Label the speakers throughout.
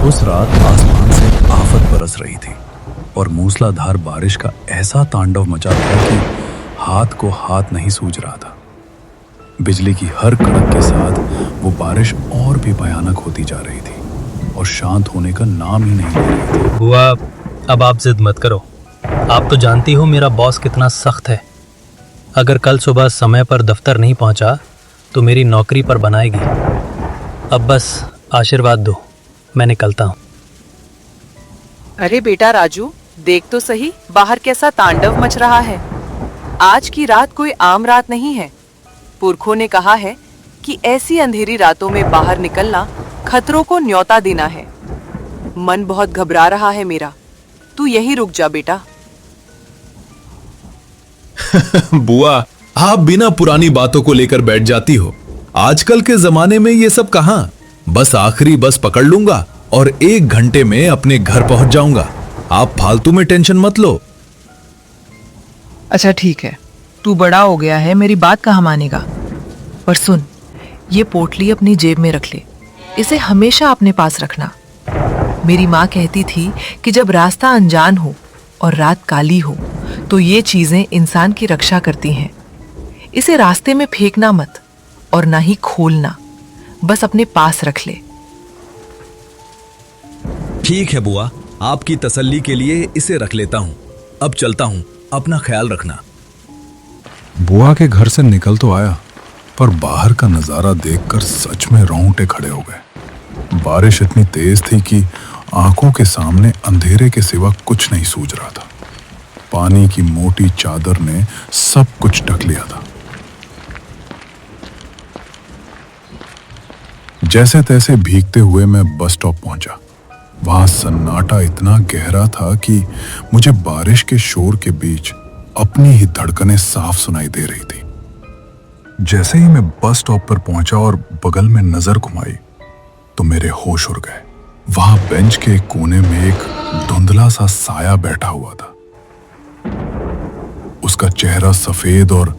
Speaker 1: उस रात आसमान से आफत बरस रही थी और मूसलाधार बारिश का ऐसा तांडव मचा था कि हाथ को हाथ नहीं सूझ रहा था। बिजली की हर कड़क के साथ वो बारिश और भी भयानक होती जा रही थी और शांत होने का नाम ही नहीं ले रही थी।
Speaker 2: बुआ, अब आप जिद मत करो। आप तो जानती हो मेरा बॉस कितना सख्त है। अगर कल सुबह समय पर दफ्तर नहीं पहुंचा तो मेरी नौकरी पर बनाएगी। अब बस आशीर्वाद दो, मैं निकलता हूँ।
Speaker 3: अरे बेटा राजू, देख तो सही बाहर कैसा तांडव मच रहा है। आज की रात कोई आम रात नहीं है। पुरखों ने कहा है कि ऐसी अंधेरी रातों में बाहर निकलना खतरों को न्योता देना है। मन बहुत घबरा रहा है मेरा, तू यही रुक जा बेटा।
Speaker 4: बुआ, आप बिना पुरानी बातों को लेकर बैठ जाती हो। आजकल के जमाने में ये सब कहां। बस आखिरी बस पकड़ लूंगा और 1 घंटे में अपने घर पहुंच जाऊंगा। आप फालतू में टेंशन मत लो।
Speaker 5: अच्छा ठीक है, तू बड़ा हो गया है, मेरी बात कहाँ मानेगा। पर सुन, ये पोटली अपनी जेब में रख ले, इसे हमेशा अपने पास रखना। मेरी माँ कहती थी कि जब रास्ता अनजान हो और रात काली हो तो ये चीजें इंसान की रक्षा करती हैं। इसे रास्ते में फेंकना मत और ना ही खोलना, बस अपने पास रख ले।
Speaker 4: ठीक है बुआ, आपकी तसल्ली के लिए इसे रख लेता हूँ। अब चलता हूँ, अपना ख्याल रखना।
Speaker 1: बुआ के घर से निकल तो आया, पर बाहर का नजारा देखकर सच में रोंगटे खड़े हो गए। बारिश इतनी तेज थी कि आंखों के सामने अंधेरे के सिवा कुछ नहीं सूझ रहा था। पानी की मोटी चादर ने सब कुछ ढक लिया था। जैसे तैसे भीगते हुए मैं बस स्टॉप पहुंचा। वहां सन्नाटा इतना गहरा था कि मुझे बारिश के शोर के बीच अपनी ही धड़कनें साफ सुनाई दे रही थी। जैसे ही मैं बस स्टॉप पर पहुंचा और बगल में नजर घुमाई तो मेरे होश उड़ गए। वहां बेंच के एक कोने में एक धुंधला सा साया बैठा हुआ था। उसका चेहरा सफेद और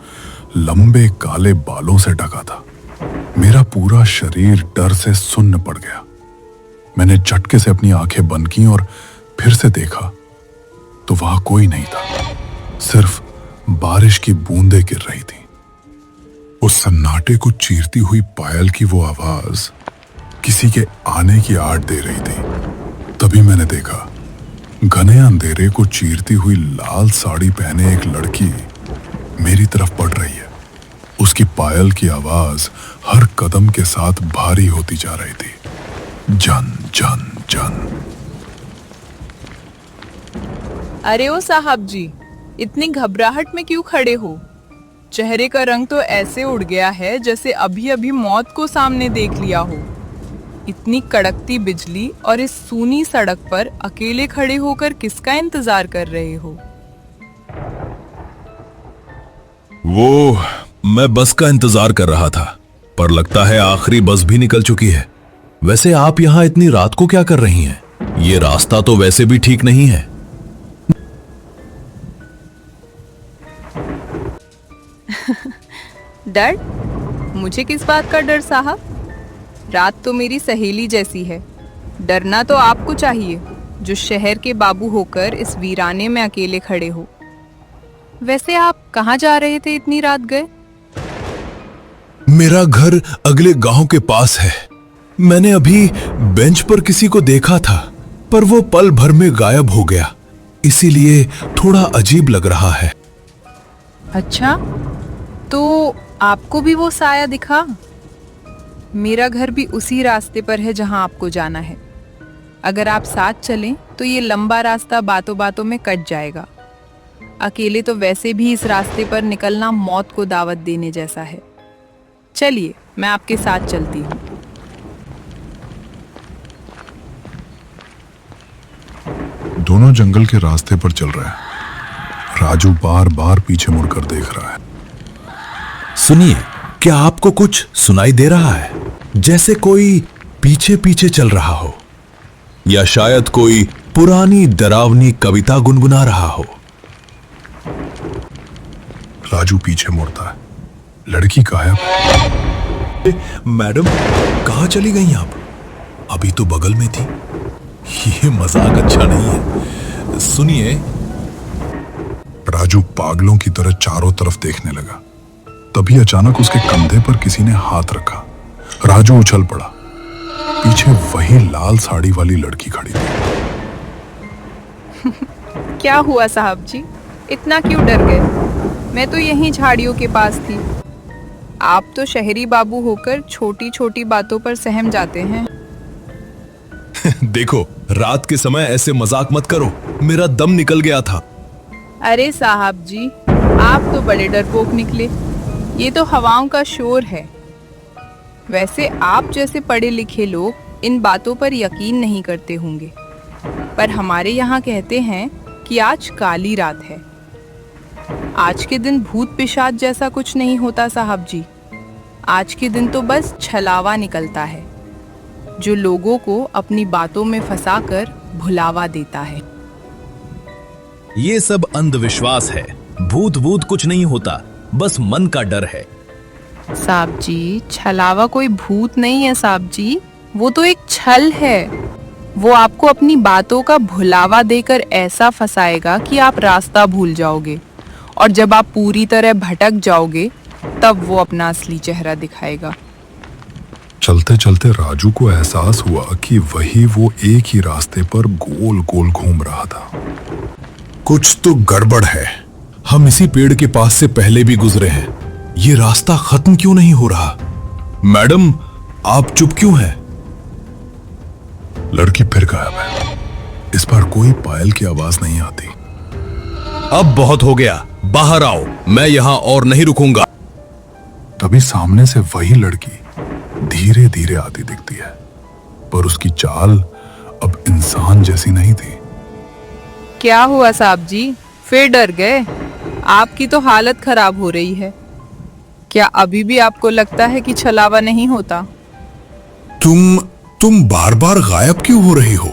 Speaker 1: लंबे काले बालों से ढका था। मेरा पूरा शरीर डर से सुन्न पड़ गया। मैंने झटके से अपनी आंखें बंद की और फिर से देखा तो वहां कोई नहीं था, सिर्फ बारिश की बूंदें गिर रही थी। उस सन्नाटे को चीरती हुई पायल की वो आवाज किसी के आने की आड़ दे रही थी। तभी मैंने देखा, घने अंधेरे को चीरती हुई लाल साड़ी पहने एक लड़की मेरी तरफ बढ़ रही है। उसकी पायल की आवाज हर कदम के साथ भारी होती जा रही थी। जन जन जन।
Speaker 6: अरे ओ साहब जी, इतनी घबराहट में क्यों खड़े हो? चेहरे का रंग तो ऐसे उड़ गया है जैसे अभी अभी मौत को सामने देख लिया हो। इतनी कड़कती बिजली और इस सूनी सड़क पर अकेले खड़े होकर किसका इंतजार कर रहे हो?
Speaker 4: वो मैं बस का इंतजार कर रहा था, पर लगता है आखिरी बस भी निकल चुकी है। वैसे आप यहाँ इतनी रात को क्या कर रही हैं? ये रास्ता तो वैसे भी ठीक नहीं है।
Speaker 6: डर? मुझे किस बात का डर साहब? रात तो मेरी सहेली जैसी है। डरना तो आपको चाहिए, जो शहर के बाबू होकर इस वीराने में अकेले खड़े हो। वैसे आप कहाँ जा रहे थे इतनी रात गए?
Speaker 4: मेरा घर अगले गांव के पास है। मैंने अभी बेंच पर किसी को देखा था, पर वो पल भर में गायब हो गया, इसीलिए थोड़ा अजीब लग रहा है।
Speaker 6: अच्छा, तो आपको भी वो साया दिखा? मेरा घर भी उसी रास्ते पर है जहां आपको जाना है। अगर आप साथ चलें तो ये लंबा रास्ता बातों बातों में कट जाएगा। अकेले तो वैसे भी इस रास्ते पर निकलना मौत को दावत देने जैसा है। चलिए, मैं आपके साथ चलती हूँ।
Speaker 1: दोनों जंगल के रास्ते पर चल रहे हैं। राजू बार बार पीछे मुड़कर देख रहा है।
Speaker 4: सुनिए, क्या आपको कुछ सुनाई दे रहा है? जैसे कोई पीछे पीछे चल रहा हो, या शायद कोई पुरानी डरावनी कविता गुनगुना रहा हो।
Speaker 1: राजू पीछे मुड़ता है। लड़की गायब है।
Speaker 4: मैडम, कहाँ चली गई आप? अभी तो बगल में थी। ये मजाक अच्छा नहीं है। सुनिए।
Speaker 1: राजू पागलों की तरह चारों तरफ देखने लगा। तभी अचानक उसके कंधे पर किसी ने हाथ रखा। राजू उछल पड़ा। पीछे वही लाल साड़ी वाली लड़की खड़ी थी।
Speaker 6: क्या हुआ साहब जी, इतना क्यों डर गए? मैं तो यहीं झाड़ियों के पास थी। आप तो शहरी बाबू होकर छोटी छोटी बातों पर सहम जाते हैं।
Speaker 4: देखो, रात के समय ऐसे मजाक मत करो, मेरा दम निकल गया था।
Speaker 6: अरे साहब जी, आप तो बड़े डरपोक निकले। ये तो हवाओं का शोर है। वैसे आप जैसे पढ़े लिखे लोग इन बातों पर यकीन नहीं करते होंगे, पर हमारे यहाँ कहते हैं कि आज काली रात है। आज के दिन भूत पिशाच जैसा कुछ नहीं होता साहब जी। आज के दिन तो बस छलावा निकलता है, जो लोगों को अपनी बातों में फंसाकर भुलावा देता है।
Speaker 4: ये सब अंधविश्वास है। भूत वूत कुछ नहीं होता, बस मन का डर है।
Speaker 6: साहब जी, छलावा कोई भूत नहीं है साहब जी, वो तो एक छल है। वो आपको अपनी बातों का भुलावा देकर ऐसा फंसाएगा कि आप रास्ता भूल जाओगे, और जब आप पूरी तरह भटक जाओगे तब वो अपना असली चेहरा दिखाएगा।
Speaker 1: चलते चलते राजू को एहसास हुआ कि वही वो एक ही रास्ते पर गोल गोल घूम रहा था।
Speaker 4: कुछ तो गड़बड़ है। हम इसी पेड़ के पास से पहले भी गुजरे हैं। ये रास्ता खत्म क्यों नहीं हो रहा? मैडम, आप चुप क्यों हैं?
Speaker 1: लड़की फिर गायब है। इस बार कोई पायल की आवाज नहीं आती।
Speaker 4: अब बहुत हो गया, बाहर आओ, मैं यहां और नहीं रुकूंगा।
Speaker 1: तभी सामने से वही लड़की धीरे धीरे आती दिखती है, पर उसकी चाल अब इंसान जैसी नहीं थी।
Speaker 6: क्या हुआ साहब जी, फिर डर गए? आपकी तो हालत खराब हो रही है। क्या अभी भी आपको लगता है कि छलावा नहीं होता?
Speaker 4: तुम बार बार गायब क्यों हो रही हो?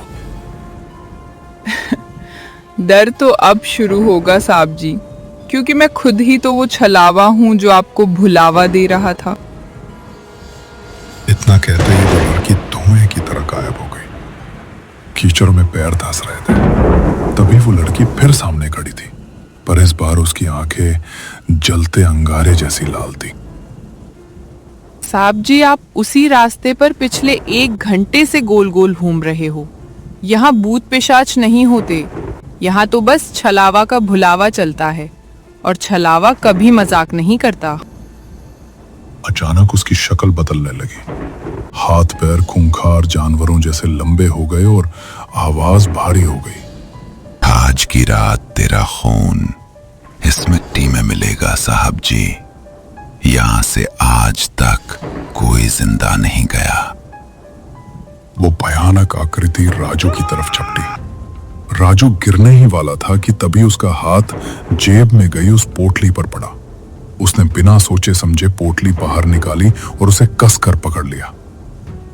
Speaker 6: डर तो अब शुरू होगा साहब जी, क्योंकि मैं खुद ही तो वो छलावा हूँ जो आपको भुलावा दे रहा था।
Speaker 1: इतना कहते ही वो लड़की धुएं की तरह गायब हो गई। कीचड़ में पैर धंस रहे थे। तभी वो लड़की फिर सामने खड़ी थी, पर इस बार उसकी आंखें जलते अंगारे जैसी लाल थी।
Speaker 6: साहब जी, आप उसी रास्ते पर पिछले 1 घंटे से गोल गोल घूम रहे हो। यहाँ भूत पिशाच नहीं होते, यहाँ तो बस छलावा का भुलावा चलता है, और छलावा कभी मजाक नहीं करता।
Speaker 1: अचानक उसकी शक्ल बदलने लगी। हाथ पैर खूंखार जानवरों जैसे लंबे हो गए और आवाज भारी हो गई।
Speaker 7: आज की रात तेरा खून इस मिट्टी में मिलेगा साहब जी। यहां से आज तक कोई जिंदा नहीं गया।
Speaker 1: वो भयानक आकृति राजू की तरफ झपटी। राजू गिरने ही वाला था कि तभी उसका हाथ जेब में गई उस पोटली पर पड़ा। उसने बिना सोचे समझे पोटली बाहर निकाली और उसे कसकर पकड़ लिया।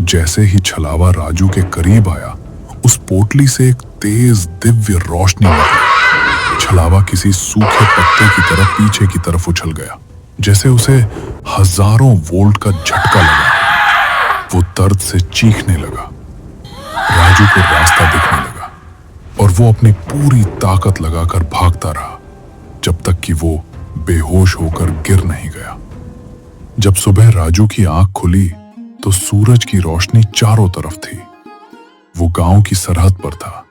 Speaker 1: जैसे ही छलावा राजू के करीब आया, उस पोटली से एक तेज दिव्य रोशनी निकली। छलावा किसी सूखे पत्ते की तरह पीछे की तरफ उछल गया, जैसे उसे हजारों वोल्ट का झटका लगा। वो दर्द से चीखने लगा। राजू को रास्ता दिखने लगा और वो अपनी पूरी ताकत लगाकर भागता रहा, जब तक कि वो बेहोश होकर गिर नहीं गया। जब सुबह राजू की आंख खुली तो सूरज की रोशनी चारों तरफ थी। वो गांव की सरहद पर था।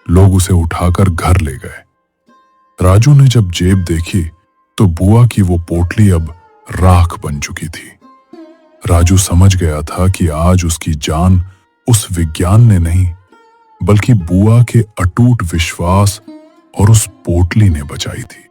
Speaker 1: लोग उसे उठाकर घर ले गए। राजू ने जब जेब देखी तो बुआ की वो पोटली अब राख बन चुकी थी। राजू समझ गया था कि आज उसकी जान उस विज्ञान ने नहीं, बल्कि बुआ के अटूट विश्वास और उस पोटली ने बचाई थी।